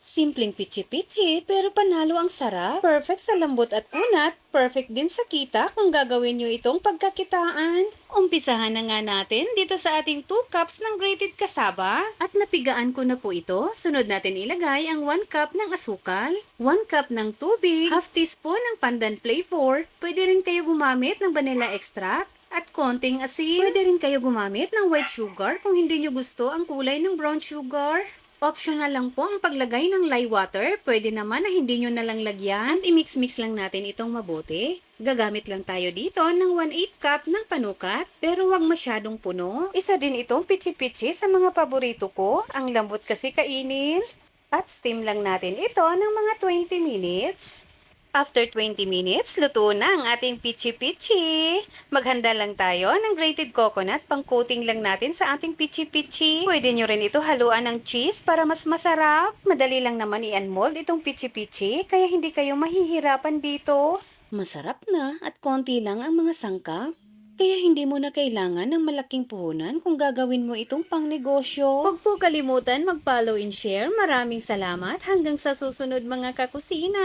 Simpleng pichi-pichi pero panalo ang sarap. Perfect sa lambot at kunat. Perfect din sa kita kung gagawin nyo itong pagkakitaan. Umpisahan na nga natin dito sa ating 2 cups ng grated cassava. At napigaan ko na po ito. Sunod natin ilagay ang 1 cup ng asukal, 1 cup ng tubig, half teaspoon ng pandan flavor. Pwede rin kayo gumamit ng vanilla extract at konting asin. Pwede rin kayo gumamit ng white sugar kung hindi nyo gusto ang kulay ng brown sugar. Optional lang po ang paglagay ng lye water. Pwede naman na hindi nyo nalang lagyan. At i-mix-mix lang natin itong mabuti. Gagamit lang tayo dito ng 1/8 cup ng panukat, pero wag masyadong puno. Isa din itong pichi-pichi sa mga paborito ko. Ang lambot kasi kainin. At steam lang natin ito ng mga 20 minutes. After 20 minutes, luto na ang ating pichi-pichi. Maghanda lang tayo ng grated coconut, pang-coating lang natin sa ating pichi-pichi. Pwede nyo rin ito haluan ng cheese para mas masarap. Madali lang naman i-unmold itong pichi-pichi, kaya hindi kayo mahihirapan dito. Masarap na at konti lang ang mga sangkap. Kaya hindi mo na kailangan ng malaking puhunan kung gagawin mo itong pangnegosyo. Huwag po kalimutan mag-follow and share. Maraming salamat hanggang sa susunod mga kakusina!